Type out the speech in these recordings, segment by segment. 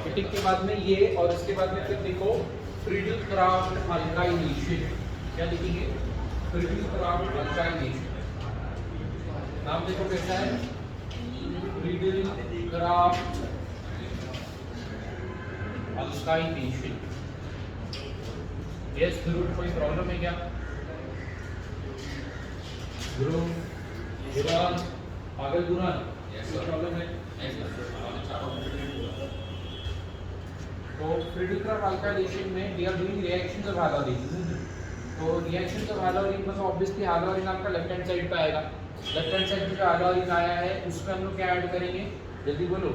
Fitting के बाद में ये, और इसके बाद में फिर देखो फ्रीडलक्राफ्ट अल्काइलेशन, क्या लिखेंगे? फ्रीडलक्राफ्ट अल्काइलेशन, नाम देखो कैसा है, फ्रीडलक्राफ्ट अल्काइलेशन। यस ध्रुव, कोई प्रॉब्लम है क्या? ध्रुव, ईरान, पागल दुरान, कोई प्रॉब्लम है? तो फ्रीडलक्राफ्ट अल्काइलेशन में we are doing reactions of halogen. तो रिएक्शंस ऑफ हैलोजन में ऑब्वियसली हैलोजन आपका लेफ्ट हैंड साइड पे आएगा। लेफ्ट हैंड साइड पे जो हैलोजन आया है उसमें हम लोग क्या ऐड करेंगे? जल्दी बोलो,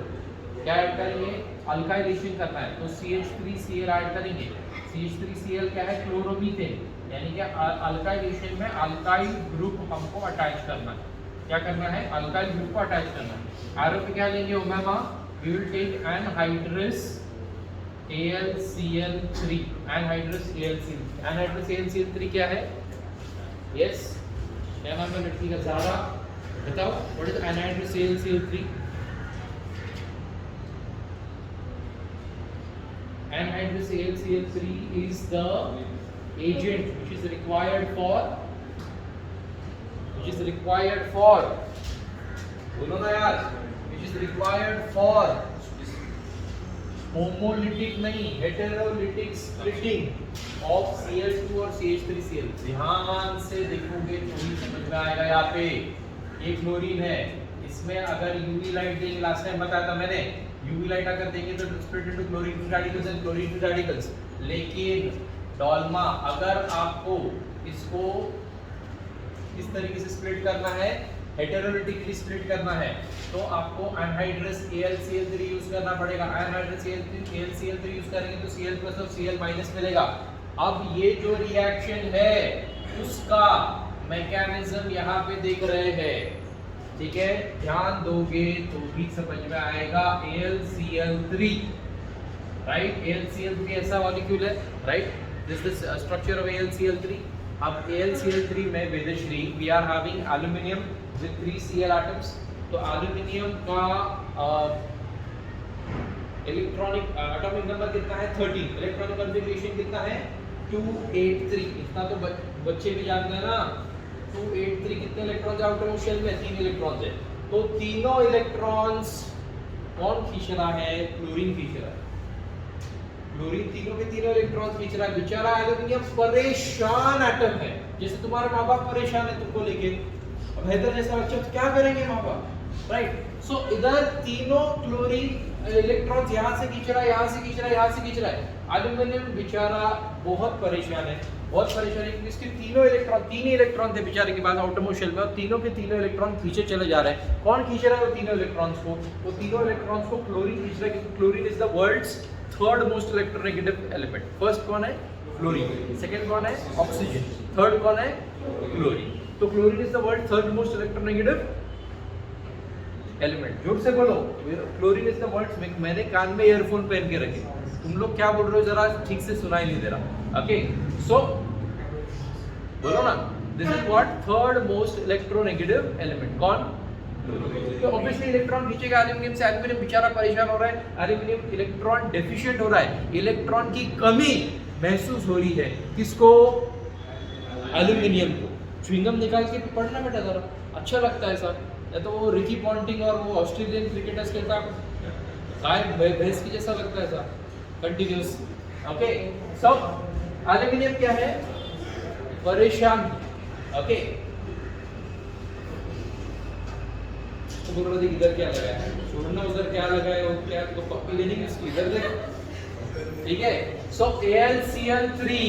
क्या ऐड करेंगे? अल्काइलेशन करना है तो CH3Cl ऐड करेंगे। CH3Cl क्या है? क्लोरोमीथेन, यानी कि अल्काइलेशन में अल्काइल ग्रुप हमको अटैच करना है। क्या करना है? अल्काइल ग्रुप को अटैच करना है। आर पे क्या लेंगे? Omega, we will take anhydrous AlCl3, anhydrous AlCl3। Anhydrous AlCl3 क्या है? यस, क्या नाम है लड़की का? ज़ारा, बताओ what is anhydrous AlCl3? Anhydrous AlCl3 is the agent which is required for बोलो ना यार, which is required for homolytic नहीं, हेटेरोलिटिक स्प्लिटिंग ऑफ Cl2 और CH3Cl। ध्यान से देखोगे तो ही समझ में आएगा। यहाँ पे ये क्लोरीन है, इसमें अगर यूवी लाइट देंगे, लास्ट टाइम बताया था मैंने, यूवी लाइट अगर देंगे तो split into chlorine free radicals and chlorine free radicals. लेकिन डोल्मा अगर आपको इसको इस तरीके से स्प्लिट करना है, हेटेरोलिटिकली स्प्लिट करना है, तो आपको एनहाइड्रस AlCl3 यूज करना पड़ेगा। एनहाइड्रस AlCl3 यूज करेंगे तो Cl+ और Cl- मिलेगा। अब ये जो रिएक्शन है उसका मैकेनिज्म यहाँ पे देख रहे हैं, ठीक है? ध्यान दोगे तो भी समझ में आएगा। AlCl3, right? AlCl3 ऐसा मॉलिक्यूल है, right? This is structure of AlCl3। अब AlCl3 में Vedashree we are having aluminium with 3 Cl atoms. तो एल्यूमिनियम का इलेक्ट्रॉनिक एटॉमिक नंबर कितना है? 13। इलेक्ट्रॉनिक कॉन्फ़िगरेशन कितना है? 283। इतना तो बच्चे भी जानते हैं ना। 283 कितने इलेक्ट्रॉन्स है आउटर शेल में? 3 इलेक्ट्रॉन्स है। तो तीनों इलेक्ट्रॉन्स कौन खींच रहा है? क्लोरीन खींच रहा है। क्लोरीन तीनों के तीनों इलेक्ट्रॉन्स खींच रहा है। बेचारा एल्यूमिनियम परेशान एटम है, जैसे तुम्हारे माँ बाप परेशान है तुमको लेके। अब हैदर जैसा बच्चा तो क्या करेंगे माँ बाप, राइट? सो इधर तीनों क्लोरीन इलेक्ट्रॉन्स यहाँ से खींच रहा है, यहाँ से खींच रहा है, यहाँ से खींच रहा है। एल्यूमिनियम बेचारा बहुत परेशान है, बहुत परेशान है क्योंकि इसके तीनों इलेक्ट्रॉन, तीन ही इलेक्ट्रॉन थे बेचारे के पास आउटर मोस्ट शेल में, और तीनों के तीनों इलेक्ट्रॉन खींचे चले जा रहे हैं। कौन खींच रहा है वो तीनों इलेक्ट्रॉन्स को? वो तीनों इलेक्ट्रॉन्स को क्लोरीन खींच रहा है, क्योंकि chlorine is the world's third most electronegative element. First कौन है? क्लोरीन। सेकंड कौन है? ऑक्सीजन। थर्ड कौन है? क्लोरीन। तो chlorine is the world third most electronegative element. जोर से बोलो, क्लोरीन इज द वर्ल्ड। मैंने कान में ईयरफोन पहन के रखे, तुम लोग क्या बोल रहे हो जरा ठीक से सुनाई नहीं दे रहा। ओके, सो बोलो ना, this is what third most electronegative element. कौन? तो ऑब्वियसली इलेक्ट्रॉन खींचेगा एल्यूमिनियम से। एल्यूमिनियम बेचारा परेशान हो रहा है, एल्यूमिनियम इलेक्ट्रॉन डेफिशिएंट हो रहा है, इलेक्ट्रॉन की कमी महसूस हो रही है। किसको? एल्यूमिनियम को। च्युइंगम निकाल के पढ़ना बेटा जरा, अच्छा लगता है सर। या तो वो रिकी पॉन्टिंग और वो ऑस्ट्रेलियन क्रिकेटर्स के साथ गाय भैंस की जैसा लगता है सर, कंटिन्यूस। ओके, सब एल्यूमिनियम क्या है? परेशान। ओके, तो बोल रहे थे इधर क्या लगाया है, छोड़ना उधर क्या लगाया, वो क्या तो पप्पी लेने की इसकी इधर देख, ठीक है? सो AlCl3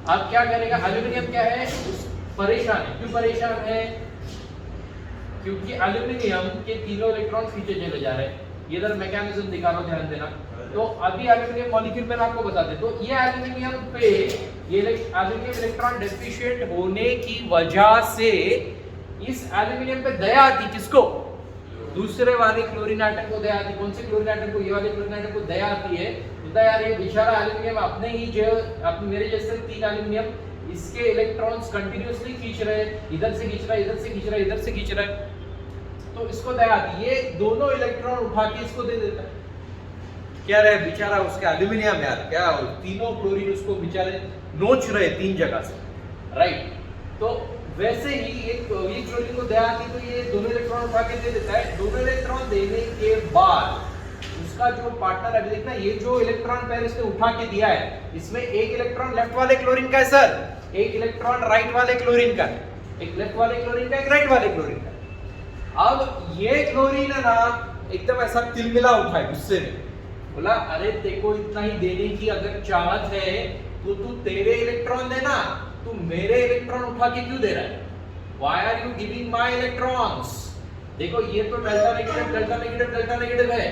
अब क्या करेगा? एल्यूमिनियम क्या है? परेशान है। क्यों परेशान है? क्योंकि एल्यूमिनियम के तीनों इलेक्ट्रॉन खींचे चले जा रहे हैं। ये इधर मैकेनिज्म दिखा रहा हूं, ध्यान देना। तो अभी एल्यूमिनियम मॉलिक्यूल मैंने आपको बता दे, तो ये एल्यूमिनियम पे ये एल्यूमिनियम इलेक्ट्रॉन डेफिशिएंट होने की वजह से इस एल्यूमिनियम पे दया आती। किसको? दूसरे वाले क्लोरीन एटम को दया आती। कौन से क्लोरीन एटम को? ये वाले क्लोरीन एटम को दया आती है। तो यार ये बेचारा एल्यूमिनियम अपने ही जो अपने मेरे जैसे 3 एल्यूमिनियम इसके इलेक्ट्रॉन्स कंटिन्यूअसली खींच रहे हैं, इधर से खींच रहा है, इधर से खींच रहा है, इधर से खींच रहा है, तो इसको दया आती। ये दोनों इलेक्ट्रॉन उठा के इसको दे देता है। क्या रहे बेचारा उसके एल्यूमिनियम यार, क्या तीनों क्लोरीन उसको बेचारे नोच रहे 3 जगह से, राइट। तो वैसे ही ये क्लोरीन को दया की तो ये दोनों इलेक्ट्रॉन उठा के दे देता है। दोनों इलेक्ट्रॉन देने के बाद उसका जो पार्टनर है, देखना ये जो इलेक्ट्रॉन पेयर इसने उठा के दिया है, इसमें एक इलेक्ट्रॉन लेफ्ट वाले क्लोरीन का है सर, एक इलेक्ट्रॉन राइट वाले क्लोरीन का, एक लेफ्ट वाले क्लोरीन का, एक राइट वाले क्लोरीन का। अब ये क्लोरीन है ना एकदम ऐसा तिलमिला उठा है गुस्से में, बोला अरे तेको इतना ही देने की अगर चाहत है तो तू तेरे इलेक्ट्रॉन देना, तू मेरे इलेक्ट्रॉन उठा के क्यों दे रहा है? Why are you giving my electrons? देखो ये तो delta negative delta negative delta negative है,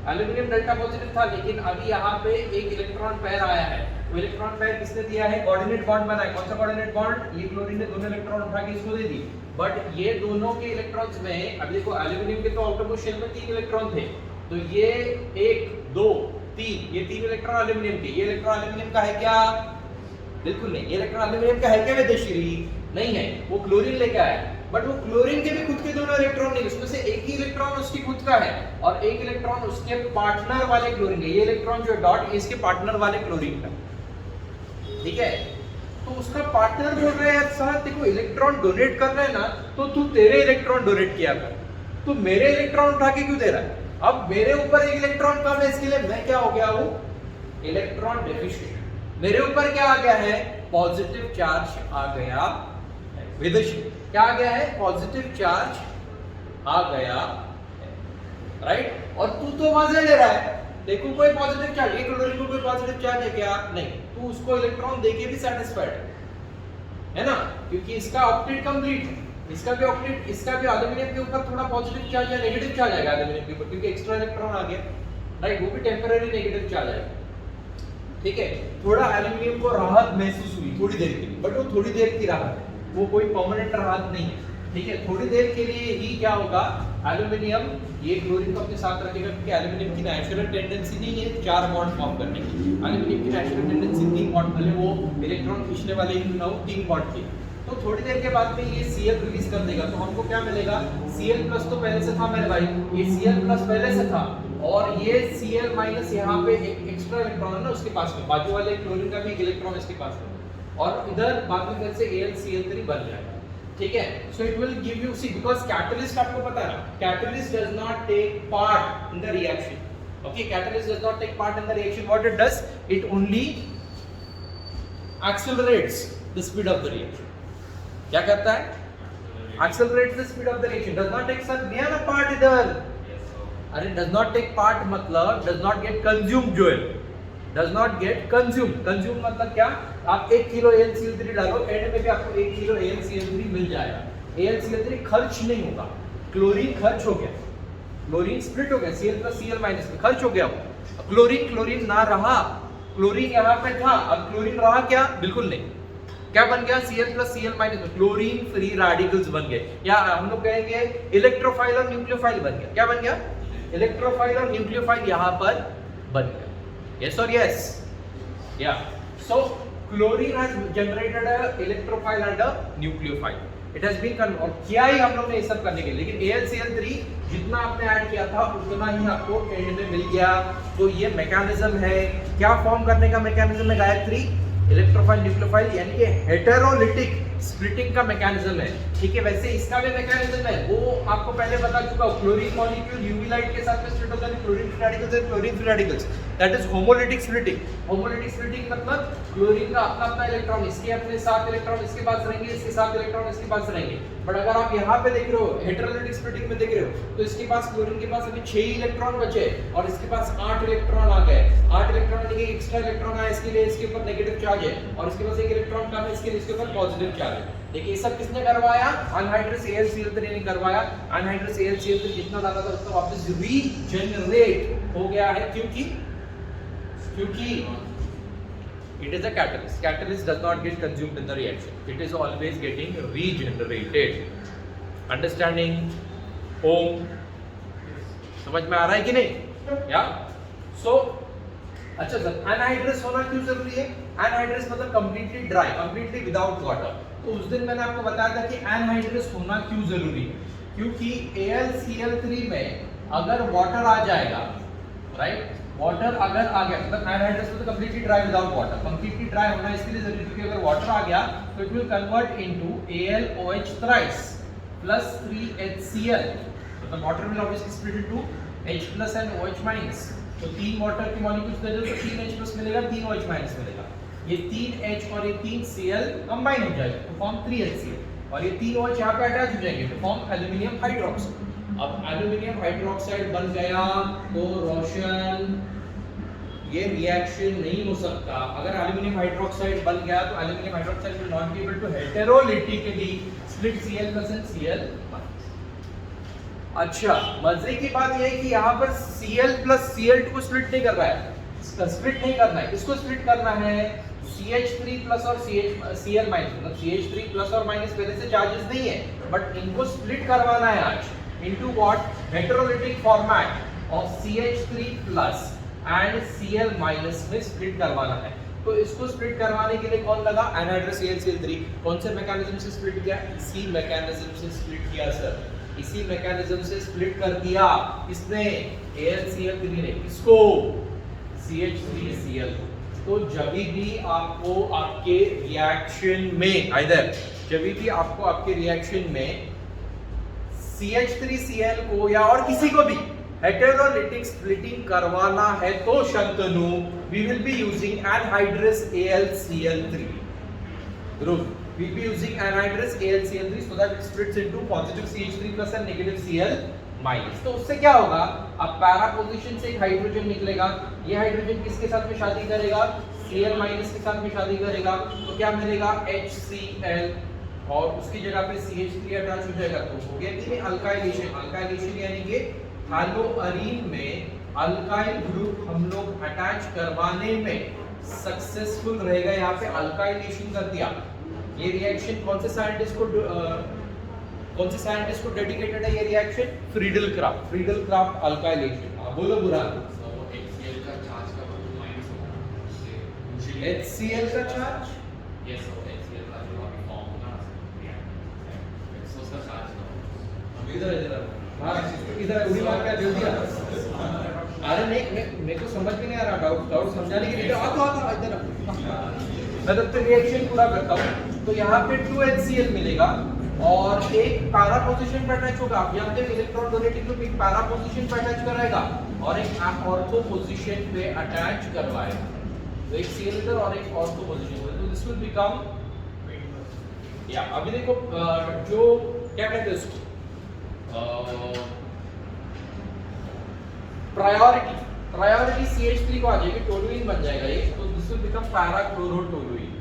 एल्यूमिनियम डेल्टा पॉजिटिव था, लेकिन अभी यहाँ पे एक इलेक्ट्रॉन पेयर आया है। वो इलेक्ट्रॉन पेयर किसने दिया है? कोऑर्डिनेट बॉन्ड बना है। कौन सा कोऑर्डिनेट बॉन्ड? ये क्लोरीन ने दोनों इलेक्ट्रॉन उठा के इसको दे दी। बट ये दोनों के इलेक्ट्रॉन्स में, अब देखो एल्यूमिनियम के तो आउटरमोस्ट शेल में 3 इलेक्ट्रॉन थे, तो ये 1 2 3, ये 3 इलेक्ट्रॉन एल्यूमिनियम के। ये इलेक्ट्रॉन एल्यूमिनियम का है क्या? बिल्कुल नहीं। ये इलेक्ट्रॉन एल्यूमिनियम का है क्या विदेशी? नहीं है, वो क्लोरीन लेके आया। बट वो क्लोरीन के भी खुद के दोनों इलेक्ट्रॉन नहीं, उसमें से एक ही इलेक्ट्रॉन उसकी खुद का है और एक इलेक्ट्रॉन उसके पार्टनर वाले क्लोरीन का। ये इलेक्ट्रॉन जो डॉट इसके पार्टनर वाले क्लोरीन का, ठीक है। तो उसका पार्टनर बोल रहा है सर देखो इलेक्ट्रॉन डोनेट कर रहे हैं ना, तो तू तेरे इलेक्ट्रॉन डोनेट किया कर, तू मेरे इलेक्ट्रॉन उठा के क्यों दे रहा है? अब मेरे ऊपर एक इलेक्ट्रॉन कम है, इसके लिए मैं क्या हो गया हूं? Electron deficient. मेरे ऊपर क्या आ गया है? पॉजिटिव चार्ज आ गया। विदेशी क्या आ गया है? पॉजिटिव चार्ज आ गया, राइट। और तू तो मजे ले रहा है, देखो कोई पॉजिटिव चार्ज, ये क्लोरीन को कोई पॉजिटिव चार्ज है क्या? नहीं। तू उसको इलेक्ट्रॉन देके भी सैटिस्फाइड है ना, क्योंकि इसका ऑक्टेट कंप्लीट है, इसका भी ऑक्टेट, इसका भी एल्यूमिनियम के ऊपर थोड़ा पॉजिटिव चार्ज या नेगेटिव चार्ज आएगा एल्यूमिनियम के ऊपर, क्योंकि एक्स्ट्रा इलेक्ट्रॉन आ गया, राइट। वो भी टेंपरेरी नेगेटिव चार्ज आएगा, ठीक है। थोड़ा एल्यूमिनियम को राहत महसूस हुई थोड़ी देर के लिए, बट वो थोड़ी देर की राहत है, वो कोई परमानेंट राहत नहीं है, ठीक है। थोड़ी देर के लिए ही क्या होगा, एल्यूमिनियम ये क्लोरीन को अपने साथ रखेगा, क्योंकि एल्यूमिनियम की नेचुरल टेंडेंसी नहीं है 4 बॉन्ड फॉर्म करने की। एल्यूमिनियम की नेचुरल टेंडेंसी 3 बॉन्ड, भले वो इलेक्ट्रॉन खींचने वाले ही ना हो, 3 बॉन्ड की। तो थोड़ी देर के बाद में ये Cl रिलीज कर देगा, तो हमको क्या मिलेगा? Cl प्लस तो पहले से था मेरे भाई, ये Cl प्लस पहले से था, और ये Cl माइनस यहाँ पे एक एक्स्ट्रा इलेक्ट्रॉन है ना उसके पास में, बाजू वाले क्लोरीन का भी एक इलेक्ट्रॉन इसके पास में, और इधर बाद में फिर से AlCl3 बन जाएगा, ठीक है। So it will give you, see because catalyst आपको पता है ना, catalyst does not take part in the reaction, okay. Catalyst does not take part in the reaction, what it does, it only accelerates the speed of the reaction. क्या करता है? Accelerates the speed of the reaction, does not take sir दिया ना part इधर, अरे does not take part मतलब does not gate consumed, जो है does not gate consumed. Consume मतलब क्या? आप 1 किलो AlCl3 डालो, एंड में भी आपको 1 किलो AlCl3 मिल जाएगा। AlCl3 खर्च नहीं होगा, क्लोरीन खर्च हो गया, क्लोरीन स्प्लिट हो गया, Cl प्लस Cl माइनस में खर्च हो गया। क्लोरीन क्लोरीन ना रहा, क्लोरीन यहाँ पे था, अब क्लोरीन रहा क्या? बिल्कुल नहीं। क्या बन गया? Cl प्लस Cl माइनस में क्लोरीन फ्री रेडिकल्स बन गए, या हम लोग कहेंगे इलेक्ट्रोफाइल और न्यूक्लियोफाइल बन गया। क्या बन गया? इलेक्ट्रोफाइल और न्यूक्लियोफाइल यहाँ पर बन गया। Yes or yes? Yeah. So chlorine has generated a electrophile and a nucleophile. It has been और किया ही हम लोग ने ये सब करने के लिए, लेकिन AlCl3 जितना आपने ऐड किया था उतना ही आपको एंड में मिल गया। तो ये मैकेनिज्म है, क्या फॉर्म करने का मैकेनिज्म है गायत्री? इलेक्ट्रोफाइल न्यूक्लियोफाइल, यानी कि हेटेरोलिटिक स्प्लिटिंग का मैकेनिज्म है, ठीक है। वैसे इसका भी मैकेनिज्म है, वो आपको पहले बता चुका हूं। क्लोरीन मॉलिक्यूल यूवी लाइट के साथ में स्प्लिट होता है, क्लोरीन फ्री रेडिकल्स है, chlorine free radicals, that is homolytic splitting. Homolytic splitting मतलब क्लोरीन का अपना अपना इलेक्ट्रॉन, इसके अपने 7 इलेक्ट्रॉन इसके पास रहेंगे, इसके 7 इलेक्ट्रॉन इसके पास रहेंगे। बट अगर आप यहाँ पे देख रहे हो हेटेरोलिटिक स्प्लिटिंग में देख रहे हो, तो इसके पास क्लोरीन के पास अभी 6 इलेक्ट्रॉन बचे और इसके पास 8 इलेक्ट्रॉन आ गए। 8 इलेक्ट्रॉन यानी कि एक्स्ट्रा इलेक्ट्रॉन आया, इसके लिए इसके ऊपर नेगेटिव चार्ज है, और इसके पास एक इलेक्ट्रॉन कम है, इसके लिए इसके ऊपर पॉजिटिव चार्ज है। देखिए ये सब किसने करवाया? अनहाइड्रस AlCl3 ने करवाया। अनहाइड्रस AlCl3 जितना ज्यादा था उतना वापस रीजनरेट हो गया है, क्योंकि it is a catalyst. Catalyst does not get consumed in the reaction. It is always getting regenerated. Understanding? Om? समझ में आ रहा है कि नहीं? या so अच्छा सर, अनहाइड्रस होना क्यों जरूरी है? अनहाइड्रस मतलब completely dry, completely without water. तो उस दिन मैंने आपको बताया था कि अनहाइड्रस होना क्यों जरूरी है, क्योंकि AlCl3 में अगर वाटर आ जाएगा, राइट, वाटर अगर आ गया मतलब एनहाइड्रस में तो completely dry without water, completely dry होना इसके लिए जरूरी है क्योंकि अगर वाटर आ गया तो it will convert into AlOH thrice plus 3HCl, मतलब water will obviously split into H plus and OH minus. तो 3 वाटर के मॉलिक्यूल्स दे दो तो 3H प्लस मिलेगा, 3OH माइनस मिलेगा। ये 3H और ये 3Cl कंबाइन हो जाएगा तो फॉर्म 3HCl और ये 3OH यहाँ पे अटैच हो जाएंगे तो फॉर्म एल्युमिनियम हाइड्रोक्साइड। अब एल्युमिनियम हाइड्रोक्साइड बन गया तो रोशन ये रिएक्शन नहीं हो सकता। अगर एल्युमिनियम हाइड्रोक्साइड बन गया तो aluminium hydroxide will not be able to heterolytically split Cl plus and Cl। अच्छा, मजे की बात यह है कि यहाँ पर Cl प्लस Cl2 को स्प्लिट नहीं कर रहा है, स्प्लिट नहीं करना है, इसको स्प्लिट करना है CH3 प्लस और Cl माइनस, मतलब CH3 प्लस और माइनस पहले से चार्जेस नहीं है बट इनको स्प्लिट करवाना है आज into what heterolytic format of CH3 plus and Cl minus में स्प्लिट करवाना है। तो इसको स्प्लिट करवाने के लिए कौन लगा? Anhydrous AlCl3। कौन से मैकेनिज्म से स्प्लिट किया? इसी मैकेनिज्म से स्प्लिट किया सर, इसी मैकेनिज्म से स्प्लिट कर दिया। किसने? AlCl3 ने। किसको? CH3Cl। तो जब भी आपको आपके रिएक्शन में आपके रिएक्शन में CH3Cl को या और किसी को भी हेटेरोलिटिक स्प्लिटिंग करवाना है तो Shantanu we will be using anhydrous AlCl3 group, we will be using anhydrous AlCl3 so that it splits into positive CH3 plus and negative Cl minus। तो उससे क्या होगा? अब पैरा पोजीशन से एक हाइड्रोजन निकलेगा, ये हाइड्रोजन किसके साथ में शादी करेगा? Cl माइनस के साथ में शादी करेगा तो क्या मिलेगा? HCl और उसकी जगह पे CH3 अटैच हो जाएगा तो हो गया कि अल्काइलेशन। अल्काइलेशन यानी कि हैलोअरीन में अल्काइल ग्रुप हम लोग अटैच करवाने में सक्सेसफुल रहेगा। यहाँ पे अल्काइलेशन कर दिया। ये रिएक्शन कौन से साइंटिस्ट को डेडिकेटेड है? ये रिएक्शन फ्रीडल क्राफ्ट अल्काइलेशन। बोलो बुरा। HCl का चार्ज का माइनस होगा, HCl का चार्ज यस HCl का जो अभी फॉर्म होगा तो उसका चार्ज इधर उड़ी मार क्या दे दिया? अरे नहीं, मेरे को समझ में नहीं आ रहा, डाउट समझाने के लिए आता इधर मैं तब तक रिएक्शन पूरा करता हूँ। तो यहाँ पे 2HCl मिलेगा और एक पैरा पोजीशन पे अटैच होगा। आप जानते हैं इलेक्ट्रॉन डोनेटिंग ग्रुप एक पैरा पोजीशन पे अटैच कराएगा और एक ऑर्थो पोजीशन पे अटैच करवाएगा। तो एक Cl इधर और एक ऑर्थो पोजीशन पे, तो दिस विल बिकम या अभी देखो जो क्या कहते हैं इसको प्रायोरिटी CH3 को आ जाएगी, टोलुइन बन जाएगा ये। तो दिस विल बिकम पैराक्लोरोटोलुइन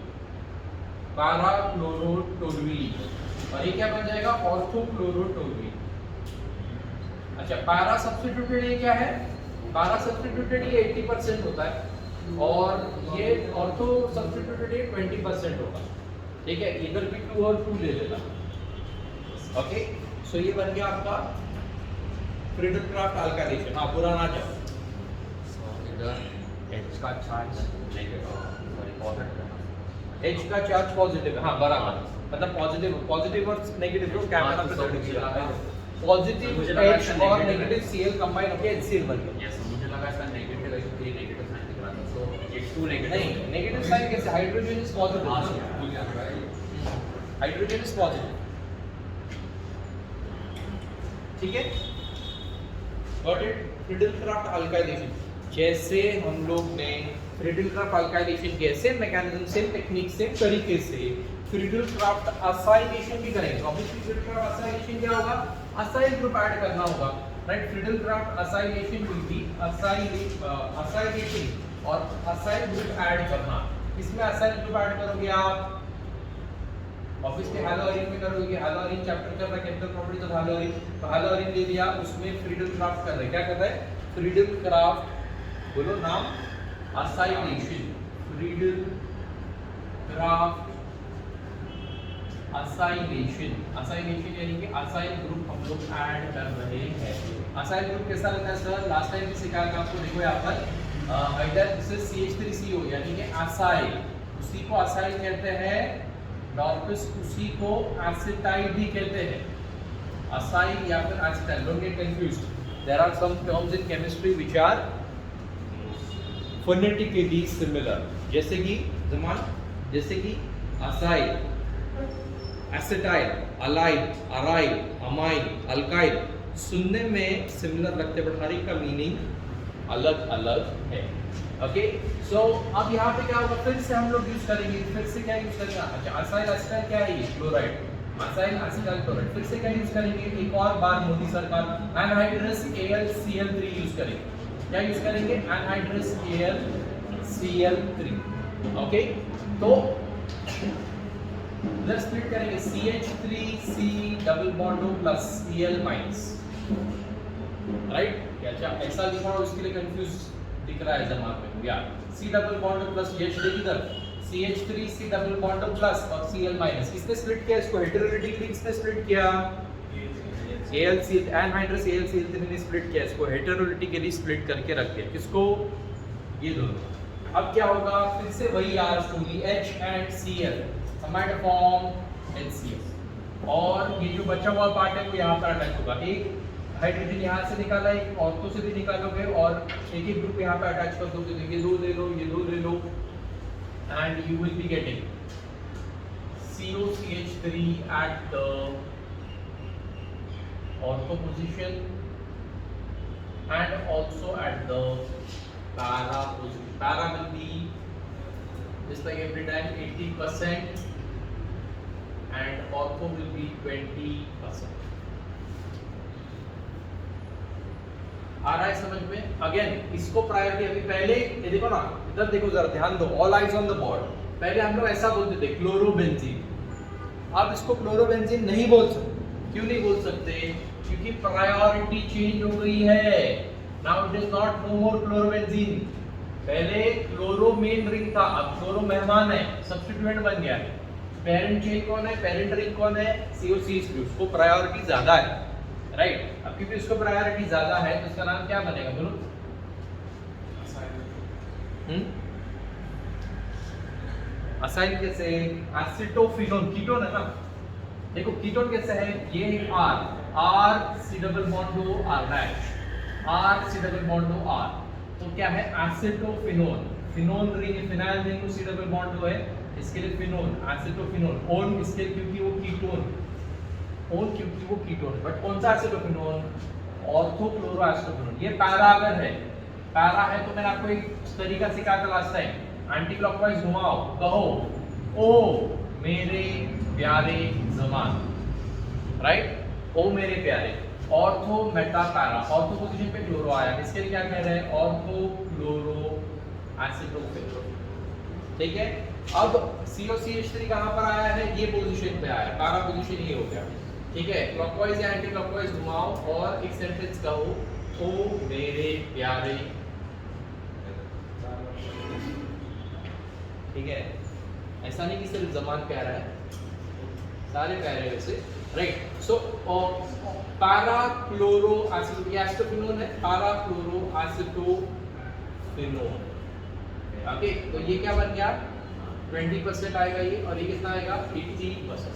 और ये क्या बन जाएगा? ऑर्थोक्लोरोटोलुइन। अच्छा, पैरा सब्स्टिट्यूटेड ये क्या है? पैरा सब्स्टिट्यूटेड ये 80% होता है और ये ऑर्थो सब्स्टिट्यूटेड ये 20% होगा। ठीक है, इधर भी 2 और 2 ले लेना। ओके, सो ये बन गया आपका फ्रीडल क्राफ्ट अल्काइलेशन। हाँ, पूरा ना जाओ। H का चार्ज H का चार्ज पॉजिटिव है। हाँ, बराबर, मतलब पॉजिटिव और नेगेटिव को कैमरा पे दर्ज किया है। पॉजिटिव H और नेगेटिव Cl कंबाइन होकर HCl बन गया। यस, मुझे लगा इसका नेगेटिव है क्योंकि नेगेटिव साइन दिख रहा था। सो ये 2 नेगेटिव नहीं, नेगेटिव साइन कैसे? Hydrogen is positive, hydrogen is positive. ठीक है, got it? Friedel craft alkylation, जैसे हम लोग ने फ्रीडल क्राफ्ट अल्काइलेशन के same mechanism, same technique, same तरीके से फ्रीडल क्राफ्ट असाइलेशन भी करेंगे। ऑब्वियसली फ्रीडल क्राफ्ट असाइलेशन क्या होगा? असाइल ग्रुप ऐड करना होगा, right? Friedel Crafts acylation will be acylating और असाइल ग्रुप ऐड करना। इसमें असाइल ग्रुप ऐड करोगे आप ऑब्वियसली हैलोअरीन में करोगे। हैलोअरीन चैप्टर कर रहा है केमिकल प्रॉपर्टीज ऑफ हैलोअरीन, तो हैलोअरीन ले लिया, उसमें फ्रीडल क्राफ्ट कर रहे हैं। क्या कर रहा है? फ्रीडल क्राफ्ट, बोलो नाम, असाइलेशन। फ्रीडल क्राफ्ट असाइलेशन यानी कि असाइल ग्रुप हम लोग ऐड कर रहे हैं। असाइल ग्रुप कैसा रहता है सर? लास्ट टाइम भी सिखाया था आपको, देखो यहाँ पर इधर दिस इज CH3CO यानी कि असाइल, उसी को असाइल कहते हैं। डॉर्पिस उसी को एसिटाइल भी कहते हैं। असाइल या फिर acetyl, don't get confused, there are some terms in chemistry which are phonetically similar, जैसे कि जमान, जैसे कि acyl, acetyl, allyl, aryl, amyl, alkyl, सुनने में सिमिलर लगते बट हर एक का मीनिंग अलग अलग है। ओके, सो अब यहाँ पे क्या होगा, फिर से हम लोग यूज करेंगे, फिर से क्या यूज करेंगे, अच्छा असाइल एसिटाइल क्या है ये, क्लोराइड, असाइल एसिटाइल क्लोराइड, फिर से क्या यूज करेंगे, एक और बार मोदी सरकार एनहाइड्रस AlCl3 यूज करेंगे, क्या यूज करेंगे, एनहाइड्रस AlCl3। ओके, तो इधर स्प्लिट करेंगे CH3C double bond O plus Cl minus, right, अच्छा ऐसा लिखा और उसके लिए कंफ्यूज दिख रहा है जमा पे, या C double bond O plus H देखिए इधर CH3C double bond O plus और Cl माइनस, किसने स्प्लिट किया इसको, हेटेरोलिटिकली किसने स्प्लिट किया, AlCl, एनहाइड्रस AlCl3 ने स्प्लिट किया इसको, हेटेरोलिटिकली स्प्लिट करके रख दिया किसको, ये दोनों। अब क्या होगा, फिर से वही यार story, H and Cl combined form HCl, और ये जो बचा हुआ पार्ट है वो यहाँ पर अटैच होगा, एक हाइड्रोजन यहाँ से निकाला, एक ऑर्थो से भी निकालोगे और एक एक ग्रुप यहाँ पे अटैच कर दोगे, तो ये दो ले लो, ये दो ले लो, and you will be getting COCH3 at the ortho position and also at the para position. Para will be just like every time 80% and ortho will be 20%. आ रहा है समझ में? अगेन इसको प्रायोरिटी, अभी पहले ये देखो ना, इधर देखो जरा ध्यान दो, all eyes on the board. पहले हम लोग ऐसा बोलते थे क्लोरोबेंजीन, अब इसको क्लोरोबेंजीन नहीं बोल सकते। क्यों नहीं बोल सकते? क्योंकि प्रायोरिटी चेंज हो गई है। Now it is not know more chlorobenzene. पहले क्लोरो मेन रिंग था, अब क्लोरो मेहमान है, सब्स्टिट्यूएंट बन गया है। पेरेंट चेन कौन है, पेरेंट रिंग कौन है, COCH3, उसको प्रायोरिटी ज्यादा है, राइट। अब क्योंकि उसको प्रायोरिटी ज्यादा है तो उसका नाम क्या बनेगा, बोलो? असाइल कैसे? एसिटोफिनोन, कीटोन है ना। देखो कीटोन कैसे है, ये है R C double bond O R dash, R C double bond O R, तो क्या है एसिटोफिनोन। फिनोन रिंग, फिनाइल रिंग को C डबल बॉन्ड O है, इसके लिए फिनोन, एसिटोफिनोन। ओन इसके क्योंकि वो कीटोन, ओन क्योंकि वो कीटोन, बट कौन सा एसिटोफिनोन? ऑर्थोक्लोरो एसिटोफिनोन। ये पैरा अगर है, पैरा है तो मैंने आपको एक तरीका सिखाया था लास्ट टाइम, एंटी क्लॉकवाइज घुमाओ, कहो ओ मेरे प्यारे जमान, राइट, ओ मेरे प्यारे। Ortho Meta para, ortho position पे क्लोरो आया, इसके लिए क्या कह रहे हैं, ऑर्थो क्लोरो एसिटोफिनोन, ठीक है। अब COCH3 कहां पर आया है, ये पोजीशन पे आया, पैरा पोजीशन ये हो गया, ठीक है। क्लॉकवाइज या एंटी क्लॉकवाइज घुमाओ और एक सेंटेंस कहो, ओ मेरे प्यारे, ठीक है। ऐसा नहीं कि सिर्फ जमान प्यारा है, सारे प्यारे वैसे, राइट। सो पैरा क्लोरो एसिटोफिनोन है, पैरा क्लोरो एसिटोफिनोन, ओके। तो ये क्या बन गया, 20% आएगा ये, और ये कितना आएगा, 80%।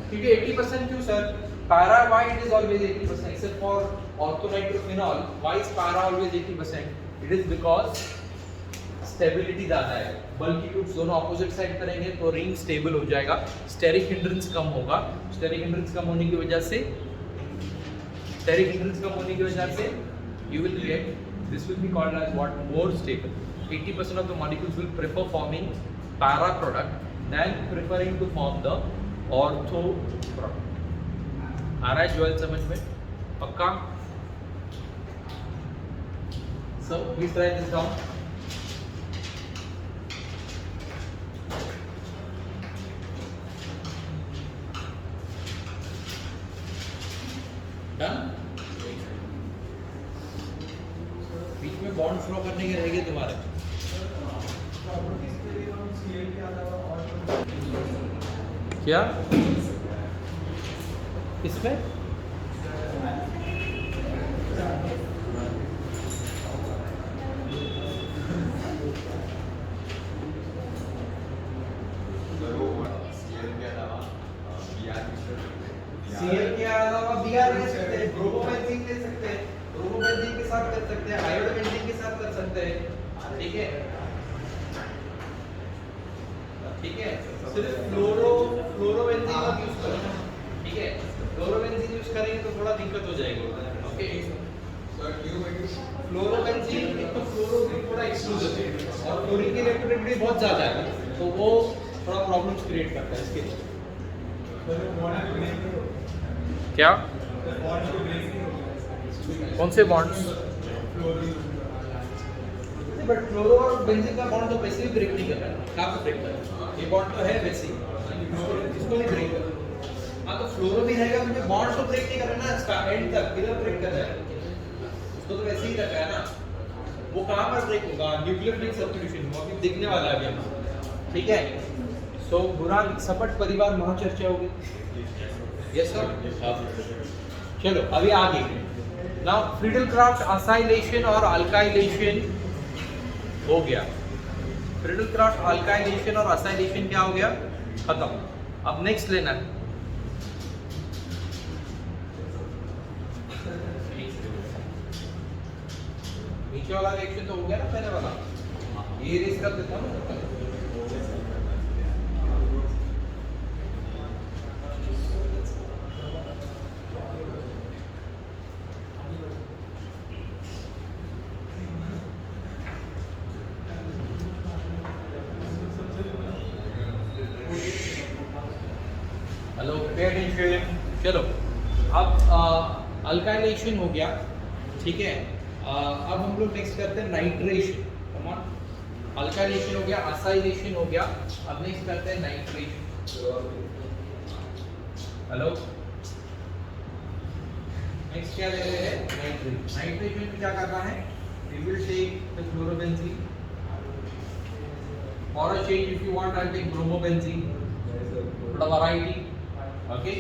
क्योंकि 80% क्यों sir, para why it is always 80% except for orthonitrophenol, why is para always 80%? It is because stability ज्यादा है, बल्कि ग्रुप्स दोनों ऑपोजिट साइड करेंगे तो रिंग स्टेबल हो जाएगा, स्टेरिक हिंड्रेंस कम होगा। स्टेरिक हिंड्रेंस कम होने की वजह से, you will get, this will be called as what, more stable. 80% of the molecules will prefer forming para product than preferring to form the ortho product. आ रहा है jewel समझ में, पक्का? So please try this down. Done? बीच में bond flow करने के रहेंगे तुम्हारे, क्या इसमें? CL के अलावा Br ले सकते हैं, ब्रोमोबेंजीन ले सकते हैं, ब्रोमोबेंजीन के साथ कर सकते हैं, आयोडोबेंजीन के साथ कर सकते हैं, ठीक है। ठीक है, सिर्फ फ्लोरोबेंजीन का यूज करेंगे, ठीक है, फ्लोरोबेंजीन यूज करेंगे तो थोड़ा दिक्कत हो जाएगी, ओके। फ्लोरोबेंजीन एक तो फ्लोरो ग्रुप थोड़ा एक्सक्लूसिव है और फ्लोरीन की इलेक्ट्रोनेगेटिविटी बहुत ज्यादा है, तो वो थोड़ा प्रॉब्लम्स क्रिएट करता है इसके लिए। क्या कौन से बॉन्ड्स? बट फ्लोरो और बेंजीन का बॉन्ड तो वैसे ही ब्रेक नहीं कर रहा है, कहाँ पे ब्रेक कर रहा है? ये बॉन्ड तो है वैसे ही, इसको नहीं ब्रेक कर रहा। हाँ तो फ्लोरो भी रहेगा, क्योंकि बॉन्ड तो ब्रेक नहीं कर रहा ना, इसका एंड तक किधर ब्रेक कर रहा है, उसको तो वैसे ही रखा है ना। वो कहाँ पर ब्रेक होगा? न्यूक्लियोफिलिक सब्स्टिट्यूशन, वो अभी दिखने वाला है अभी हम, ठीक है। सो बुरान सपट परिवार महाचर्चा होगी, यस सर। चलो अभी आगे, नाउ फ्रीडल-क्राफ्ट असाइलेशन और अल्काइलेशन हो गया। फ्रीडल-क्राफ्ट अल्काइलेशन और असाइलेशन क्या हो गया? खत्म। अब नेक्स्ट लेना है नीचे वाला रिएक्शन तो हो गया ना, पहले वाला ये रेस कर देता हूँ ना। Hello, pay attention. चलो अब अल्काइलेशन हो गया, ठीक है। अब हम लोग नेक्स्ट करते हैं नाइट्रेशन। कम ऑन, अल्काइलेशन हो गया, असाइलेशन हो गया, अब नेक्स्ट करते हैं नाइट्रेशन। हेलो, नेक्स्ट क्या ले रहे हैं? नाइट्रेशन। नाइट्रेशन में क्या करना है? We will take the fluorobenzene, और uh change if you want I take bromobenzene, थोड़ा वैरायटी, ओके।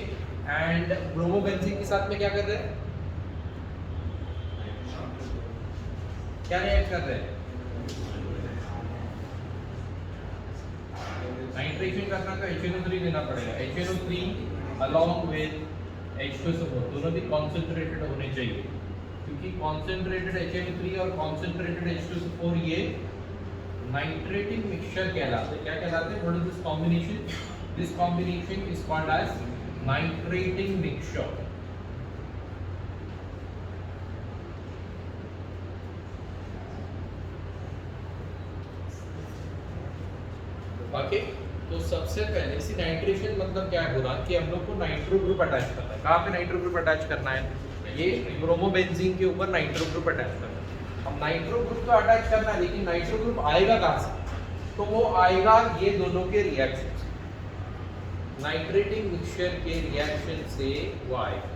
एंड ब्रोमोबेंजीन के साथ में क्या कर रहे हैं? क्या रिएक्ट कर रहे हैं? नाइट्रेशन करना तो HNO3 लेना पड़ेगा। HNO3 along with H2SO4 दोनों भी कॉन्सेंट्रेटेड होने चाहिए, क्योंकि कॉन्सेंट्रेटेड HNO3 और कॉन्सेंट्रेटेड H2SO4 ये नाइट्रेटिंग मिक्सचर कहलाते हैं। क्या कहलाते हैं? What is this combination? This combination is called as nitrating mixture. Okay, तो सबसे पहले सी नाइट्रेशन मतलब क्या है बुरा कि हम लोग को नाइट्रो ग्रुप अटैच करना है। कहाँ पे नाइट्रो ग्रुप अटैच करना है? ये ब्रोमोबेंजीन के ऊपर नाइट्रो ग्रुप अटैच करना है। अब नाइट्रो ग्रुप तो अटैच करना है, लेकिन नाइट्रो ग्रुप आएगा कहाँ से? तो वो आएगा ये दोनों के रिएक्शन, नाइट्रेटिंग मिक्सचर के रिएक्शन से वो आएगा।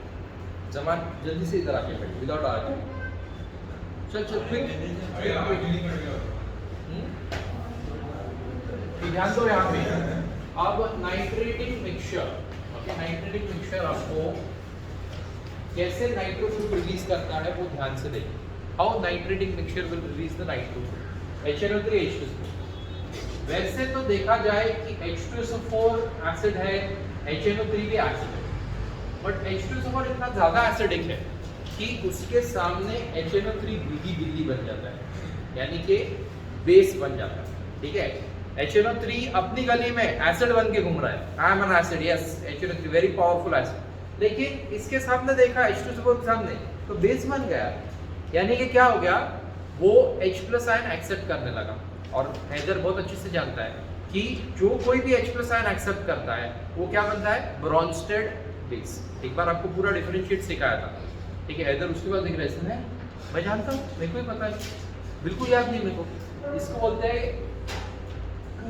जमान जल्दी से इधर आके बैठ, विदाउट आगे चल क्विक ध्यान दो यहाँ पे। अब nitrating mixture, okay, nitrating mixture आपको कैसे नाइट्रो ग्रुप रिलीज करता है वो ध्यान से देखिए। How nitrating mixture will release the nitro group? HNO3 H2SO4। वैसे तो देखा जाए कि H2SO4 एसिड है, HNO3 भी एसिड है, बट H2SO4 इतना ज्यादा एसिडिक है कि उसके सामने HNO3 बिल्ली बन जाता है, यानी कि बेस बन जाता है, ठीक है। HNO3 अपनी गली में एसिड बन के घूम रहा है, I am N acid, yes HNO3 very powerful acid, लेकिन इसके सामने देखा H2SO4 के सामने तो बेस बन गया, यानी कि क्या हो गया? वो H+ आयन एक्सेप्ट करने लगा। और हैदर बहुत अच्छे से जानता है कि जो कोई भी H+ आयन एक्सेप्ट करता है वो क्या बनता है? Brønsted base. एक बार आपको पूरा डिफरेंशिएट सिखाया था, ठीक है। हैदर उसके बाद लिख रहे हैं, मैं जानता हूँ, मेरे को ही पता है, बिल्कुल याद नहीं मेरे को। इसको बोलते हैं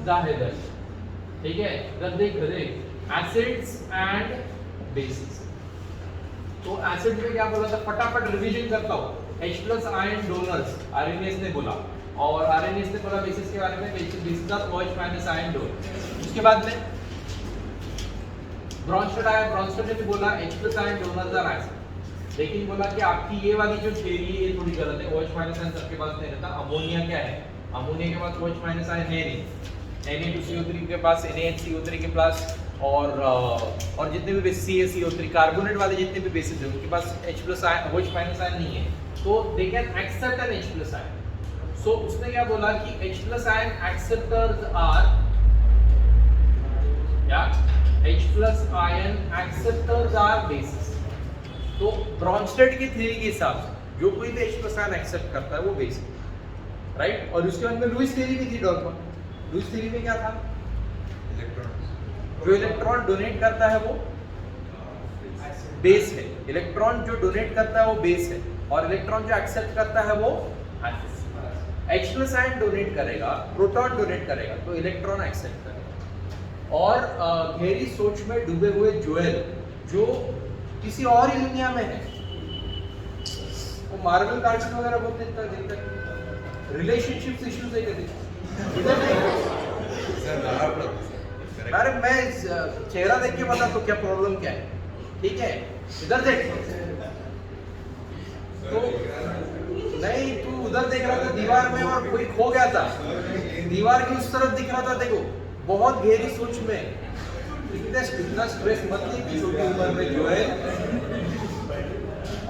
हैदर, ठीक है। गद्दे गधे, एसिड्स एंड बेसिस। तो एसिड में क्या बोला था? फटाफट रिवीजन करता हूँ। H+ आयन डोनर्स आरएनएस ने बोला, और आरएनएस ने बोला बेसिस के बारे में, बेसिस का OH- आयन डोनर। उसके बाद में ब्रॉन्स्टेड आया, ब्रॉन्स्टेड ने भी बोला H+ ion donors are acid, लेकिन बोला कि आपकी ये वाली जो थ्योरी है ये थोड़ी गलत है। OH- आयन सबके पास नहीं रहता। अमोनिया क्या है? अमोनिया के पास OH- आयन है नहीं। Na2CO3 के पास NaHCO3 के पास और जितने भी बेसिस CaCO3 कार्बोनेट वाले जितने भी बेसिस हैं उनके पास H+ आयन OH- आयन नहीं है, तो they can accept an H+ ion. So उसने क्या बोला कि H+ आयन एक्सेप्टर्स आर या H plus ion acceptors are bases। तो ब्रॉन्स्टेड की थ्योरी के हिसाब से जो कोई भी H plus ion एक्सेप्ट करता है वो बेस है, राइट। और उसके बाद में लुईस थ्योरी भी थी डॉर्टमन। लुईस थ्योरी में क्या था, जो इलेक्ट्रॉन डोनेट करता है वो बेस है, इलेक्ट्रॉन जो डोनेट करता है वो बेस है, और इलेक्ट्रॉन जो एक्सेप्ट करता है वो acid. H plus ion donate करेगा, प्रोटॉन डोनेट करेगा तो इलेक्ट्रॉन एक्सेप्ट करेगा। और गहरी सोच में डूबे हुए जोएल जो किसी और ही दुनिया में है, वो मार्वल कार्टून वगैरह बहुत देखता है, रिलेशनशिप्स इश्यूज है कभी इधर नहीं। अरे मैं चेहरा देख के बता तो क्या प्रॉब्लम क्या है, ठीक है इधर देख। तो नहीं तू उधर देख रहा था दीवार में और कोई खो गया था, दीवार की उस तरफ दिख रहा था। देखो बहुत गहरी सोच में, इतना स्ट्रेस मत ले छोटी उम्र में जो है,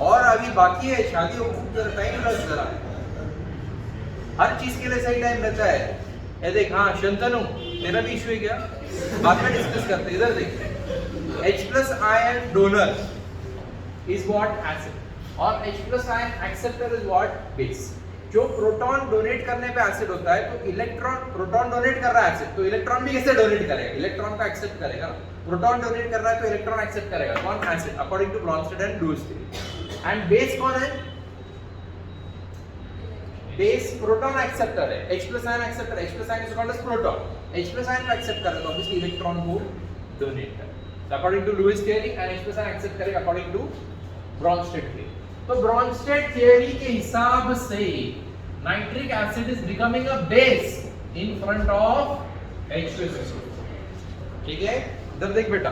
और अभी बाकी है शादी हो, टाइम लग जरा, हर चीज के लिए सही टाइम रहता है। ये देख, हाँ शंतनु तेरा भी इशू है क्या, बाद में डिस्कस करते हैं। इधर देख, H plus ion donor is what acid और H plus ion acceptor is what base। जो प्रोटॉन डोनेट करने पे एसिड होता है, तो इलेक्ट्रॉन, प्रोटॉन डोनेट कर रहा है एसिड, तो इलेक्ट्रॉन भी कैसे डोनेट करेगा, इलेक्ट्रॉन का एक्सेप्ट करेगा। प्रोटॉन डोनेट कर रहा है तो इलेक्ट्रॉन एक्सेप्ट करेगा, कौन, acid, according to Bronsted and Lewis theory. And base कौन है, बेस प्रोटॉन एक्सेप्टर है, H plus ion acceptor, H plus ion is called as proton, H plus ion को एक्सेप्ट करेगा तो ऑब्वियसली इलेक्ट्रॉन को donate करेगा, according to Lewis theory. And H plus ion accept करेगा according to Bronsted theory. तो Bronsted theory के हिसाब से nitric acid is becoming a base in front of H2SO4, ठीक है। इधर देख बेटा,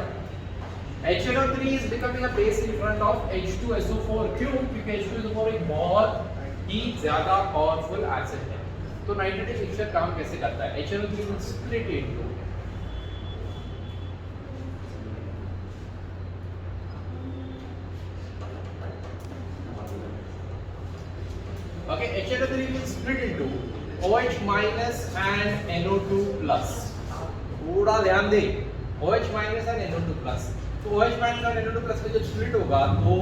HNO3 is becoming a base in front of H2SO4, क्यों, क्योंकि H2SO4 एक बहुत ही ज्यादा पावरफुल एसिड है। तो नाइट्रेटिक मिक्सचर काम कैसे करता है, HNO3 will split into okay, HNO3 will split into OH minus and NO2 plus। थोड़ा ध्यान दे, OH minus and NO2 plus। तो OH minus और NO2 plus में जब स्प्लिट होगा तो,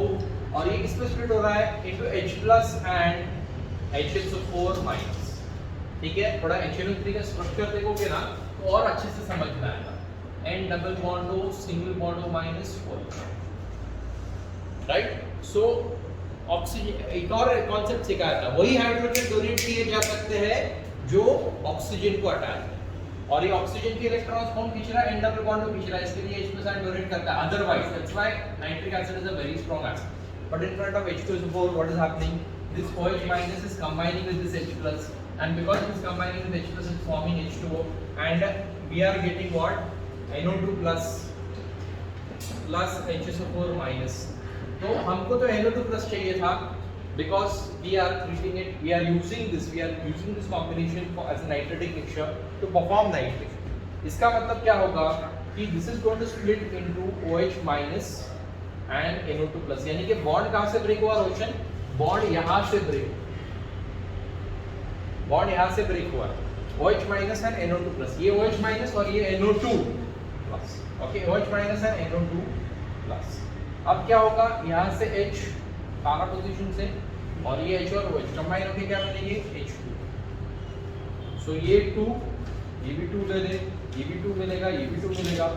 और ये किस पे स्प्लिट हो रहा है, into H plus and HSO4 minus, ठीक है। थोड़ा HNO3 का स्ट्रक्चर देखोगे ना तो और अच्छे से समझ में आएगा। N double bond O, single bond O minus 4, right. So oxygen, एक और कॉन्सेप्ट सिखाया था, वही हाइड्रोजन डोनेट किए जा सकते हैं जो ऑक्सीजन को अटैच है, और ये ऑक्सीजन के इलेक्ट्रॉन्स कौन खींच रहा है, N डबल बॉन्ड को खींच रहा है, इसके लिए H plus ion डोनेट करता है। Otherwise that's why nitric acid is a very strong acid, but in front of H2SO4 what is happening, this OH minus is combining with this H plus, and because it is combining with H plus it's forming H2O, and we are getting what, NO2 plus plus HSO4 minus। तो हमको तो NO2 plus चाहिए था, because we are treating it, we are using this combination for as a nitric mixture to perform nitric। इसका मतलब क्या होगा कि this is going to split into OH minus and NO2 plus, यानी कि bond कहाँ से ब्रेक हुआ रोशन, बॉन्ड यहाँ से ब्रेक, बॉन्ड यहाँ से ब्रेक हुआ, OH minus and NO2 plus, ये OH minus और ये NO2 plus, okay, OH minus and NO2 plus। अब क्या होगा, यहाँ से H पारा पोजीशन से, और ये H और OH कंबाइन होके क्या बनेंगे, H2। सो ये 2, ये भी 2 ले ले, ये भी 2 मिलेगा, ये भी 2 मिलेगा,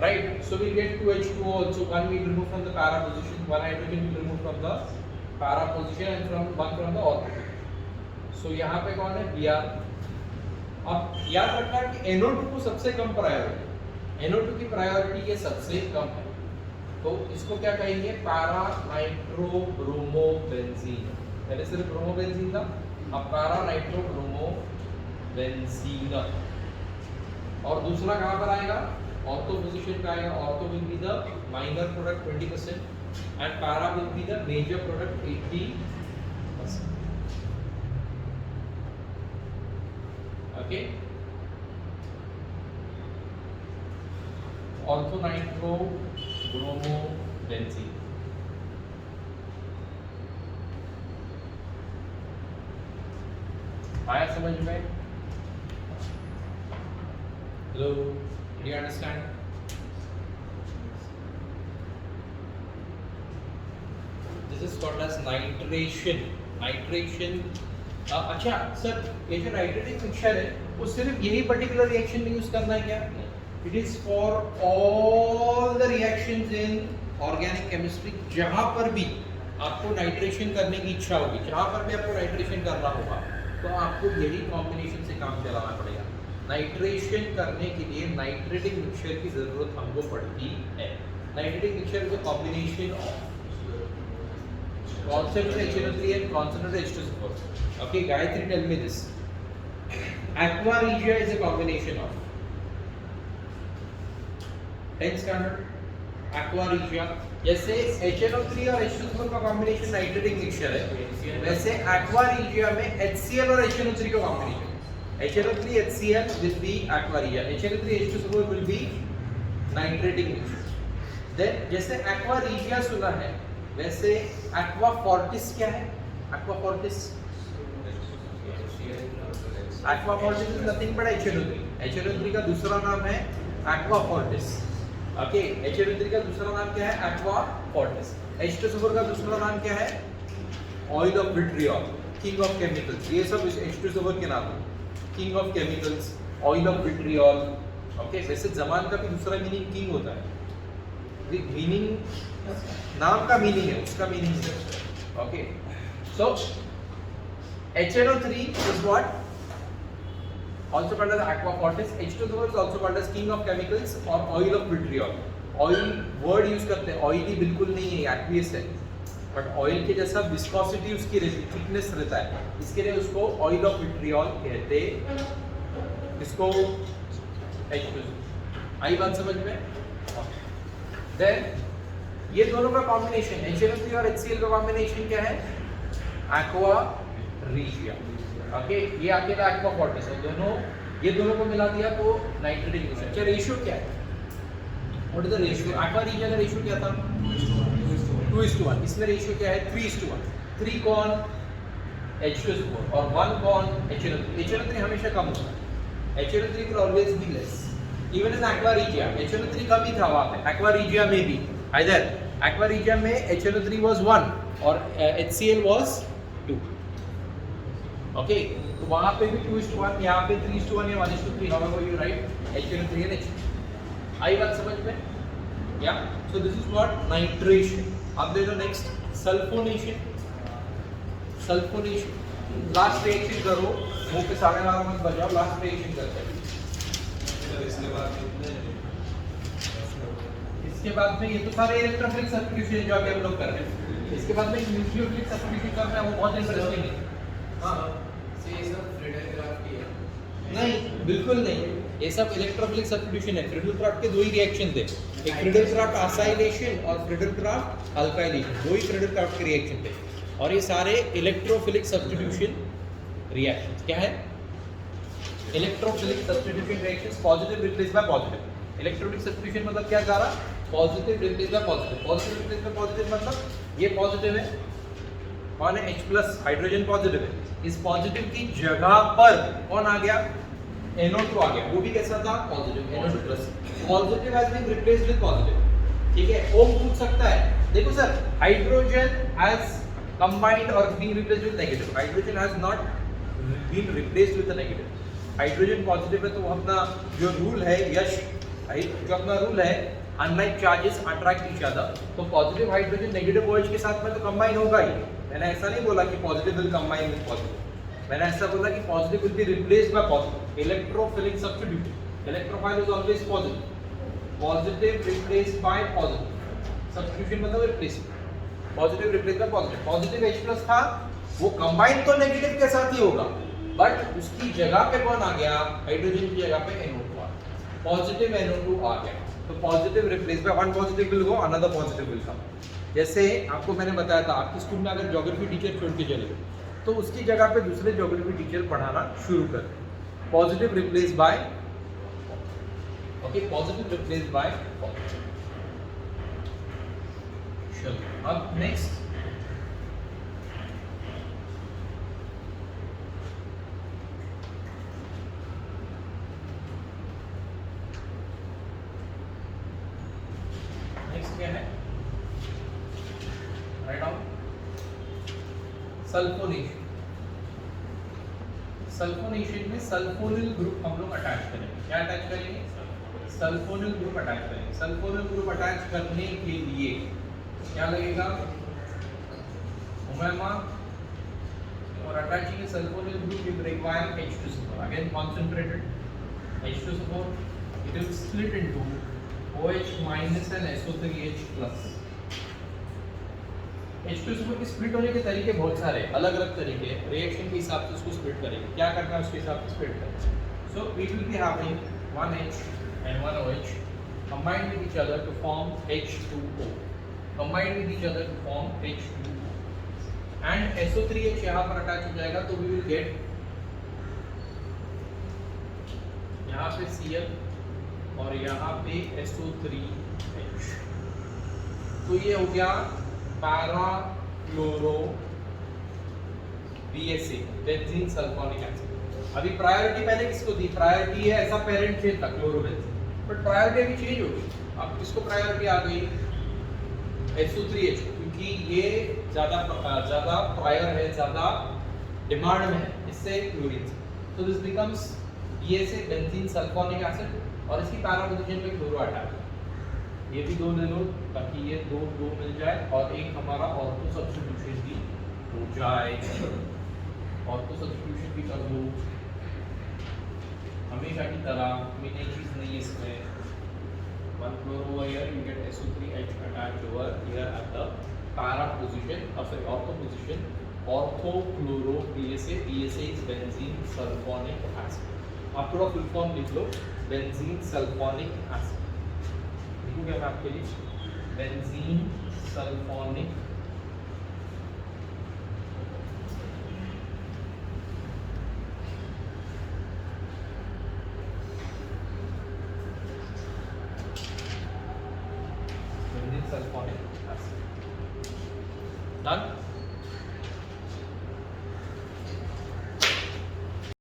right. So we'll get 2H2O also, one will remove from the para position, one hydrogen will remove from the para position and from one from the orbital। सो यहाँ पे कौन है, Br। अब याद रखना कि NO2 को सबसे कम प्रायोरिटी, NO2 की प्रायोरिटी ये सबसे कम है, तो इसको क्या कहेंगे, पैरा नाइट्रो ब्रोमो बेंजीन। पहले सिर्फ ब्रोमो बेंजीन था, अब पैरा नाइट्रो ब्रोमो बेंजीन। और दूसरा कहाँ पर आएगा, ऑर्थो पोजीशन का आएगा, ortho will be the minor product 20% and para will be the major product 80%, okay. Ortho nitro bromo benzene. आया समझ में, hello Do you understand? This is called as nitration. Nitration. अच्छा सर, ये जो नाइट्रेटिक mixture है वो सिर्फ यही पर्टिकुलर रिएक्शन में यूज करना है क्या? It is for all the reactions in organic chemistry जहां पर भी आपको नाइट्रेशन करने की इच्छा होगी, जहां पर भी आपको नाइट्रेशन करना होगा तो आपको यही कॉम्बिनेशन से काम चलाना पड़ेगा। नाइट्रेशन करने के लिए नाइट्रेटिक मिक्सचर की जरूरत हमको पड़ती है। Nitrating mixture is a combination of concentrated HNO3 and concentrated H2SO4. Okay, Gayatri, tell me this. Aqua regia is a combination of 10th standard aqua regia. जैसे HNO3 और H2SO4 का कॉम्बिनेशन नाइट्रेटिक मिक्सचर है, वैसे aqua regia में HCl और HNO3 का combination HNO3 HCl will be aqua regia, HNO3 H2SO4 will be nitrating mixture. Then जैसे aqua regia सुना है वैसे एक्वा फोर्टिस क्या है? Aqua Fortis is nothing but HNO3। HNO3 का दूसरा नाम है एक्वा फोर्टिस। ओके, HNO3 का दूसरा नाम क्या है? Aqua Fortis. H2SO4 का दूसरा नाम क्या है? Oil of vitriol, king of chemicals. ये सब H2SO4 के नाम है, king of chemicals, oil of vitriol. Okay, वैसे जमान का भी दूसरा मीनिंग किंग होता है। मीनिंग नाम का मीनिंग है, उसका मीनिंग है। Okay, so HNO3 is what? Also called as aqua fortis. H2SO4 is also called as king of chemicals or oil of vitriol. Oil word use करते हैं, ऑयली बिल्कुल नहीं है, एक्वियस है, बट ऑयल के जैसा विस्कोसिटी उसकी रहती, थिकनेस रहता है, इसके लिए उसको ऑयल ऑफ विट्रियॉल कहते। इसको आई बात समझ में? देन ये दोनों का कॉम्बिनेशन HNO3 और HCl का कॉम्बिनेशन क्या है? Aqua regia. ओके, ये अकेला एक्वा फोर्टिस है, ये दोनों को मिला दिया तो नाइट्रेटिक मिक्सचर। अच्छा, रेशियो क्या है? What is the ratio? Aqua regia का रेशियो क्या था? 2:1। इसमें रेशियो क्या है? 3:1। 3 कौन? H2SO4 और 1 कौन? HNO3। HNO3 हमेशा कम होता है, HNO3 will always be less even in aqua regia। HNO3 कम ही था वहाँ पे, aqua regia में भी either aqua regia में HNO3 was 1 और HCl was 2। ओके, तो वहाँ पे भी 2:1, यहाँ पे 3:1 या 1:3, however you write HNO3 and HCl। आई बात समझ में? या so this is what nitration. अब देखो next sulphonation. Sulphonation last reaction करो, मुंह पे 12:30 मत बजाओ, लास्ट रिएक्शन करते हैं। इसके बाद में ये तो सारे इलेक्ट्रोफिलिक सब्स्टिट्यूशन जो अभी हम लोग कर रहे हैं, इसके बाद में न्यूक्लियोफिलिक सब्स्टिट्यूशन करना है, वो बहुत इंटरेस्टिंग है। हाँ, ये सब फ्रीडल क्राफ्ट ही है? नहीं, बिल्कुल नहीं, ये सब इलेक्ट्रोफिलिक सब्स्टिट्यूशन है। फ्रीडल क्राफ्ट के दो ही रिएक्शन थे, एक फ्रीडल क्राफ्ट असाइलेशन और फ्रीडल क्राफ्ट अल्काइलेशन, दो ही फ्रीडल क्राफ्ट के रिएक्शन थे, और ये सारे इलेक्ट्रोफिलिक सब्स्टिट्यूशन रिएक्शन क्या है? Electrophilic substitution reactions, positive replace by positive. Electrophilic substitution मतलब क्या जा रहा? Positive replace by positive. Positive replace by positive मतलब ये पॉजिटिव है, कौन है? H+ हाइड्रोजन पॉजिटिव है, इस पॉजिटिव की जगह पर कौन आ गया? NO2 आ गया, वो भी कैसा था? Positive, NO2+। Positive has been replaced with positive. ठीक है, ओम पूछ सकता है, देखो सर, हाइड्रोजन हैज कंबाइंड और been replaced with negative. Hydrogen has not been replaced with the negative. Hydrogen positive है तो अपना जो रूल है यश, जो अपना रूल है unlike charges attract each other, तो पॉजिटिव हाइड्रोजन नेगेटिव OH के साथ में तो कंबाइन होगा ही। मैंने ऐसा नहीं बोला कि positive will combine with positive, मैंने ऐसा बोला कि positive will be replaced by positive. Electrophilic substitution, electrophile is always positive, positive replaced by positive. Substitution मतलब replacement, positive replaced by positive. Positive H+ था, वो कंबाइन तो नेगेटिव के साथ ही होगा, बट उसकी जगह पे कौन आ गया? हाइड्रोजन की जगह पे NO2 आ गया, पॉजिटिव NO2 आ गया, तो positive replace by one positive will go, another positive will come. जैसे आपको मैंने बताया था, आपके स्कूल में अगर ज्योग्राफी टीचर छोड़ के चले गए तो उसकी जगह पे दूसरे ज्योग्राफी टीचर पढ़ाना शुरू कर, positive replace by, okay, positive replace by positive. चलो अब नेक्स्ट सल्फोनेशन। सल्फोनेशन में सल्फोनिल ग्रुप हम लोग अटैच करेंगे। क्या अटैच करेंगे? सल्फोनिल ग्रुप अटैच करेंगे। सल्फोनिल ग्रुप अटैच करने के लिए क्या लगेगा? उमेमा और attaching a sulfonyl group will require H2SO4, again concentrated H2SO4. It will split into OH minus and SO3H plus. H2SO4 की स्प्लिट होने के तरीके बहुत सारे, अलग अलग तरीके, रिएक्शन के हिसाब से उसको स्प्लिट करेंगे। क्या करना है उसके हिसाब से स्प्लिट करेंगे। So we will be having one H and one OH combined with each other to form H2O. Combined with each other to form H2O. And SO3H यहाँ पर अटैच हो जाएगा तो we will get यहाँ पे Cl और यहाँ पे SO3H। तो ये हो गया para chloro BSA, benzene sulphonic acid. अभी प्रायोरिटी पहले किसको दी? प्रायोरिटी है ऐसा पेरेंट थे था क्लोरोबेंजीन, बट प्रायोरिटी अभी चेंज हो गई। अब किसको प्रायोरिटी आ गई? SO3H, क्योंकि ये ज्यादा प्रायर है, ज्यादा डिमांड में है इससे क्लोरीन से। तो this becomes BSA, benzene sulphonic acid, और इसकी पैरा पोजीशन में क्लोरो अटैच। ये भी दो ले लो ताकि ये दो मिल जाए, और एक हमारा ऑर्थो सब्स्टिट्यूशन भी हो जाए। ऑर्थो सब्स्टिट्यूशन भी कर दो हमेशा की तरह, कोई नई चीज़ नहीं है इसमें। One chloro over here, you get SO3H attached over here at the para position, sorry, ortho position. Ortho chloro BSA, BSA is benzene sulfonic acid. आप थोड़ा फुल फॉर्म लिख लो, बेंजीन सल्फोनिक एसिड। लिखूंगा मैं आपके लिए, benzene sulphonic sulphonic acid. Done.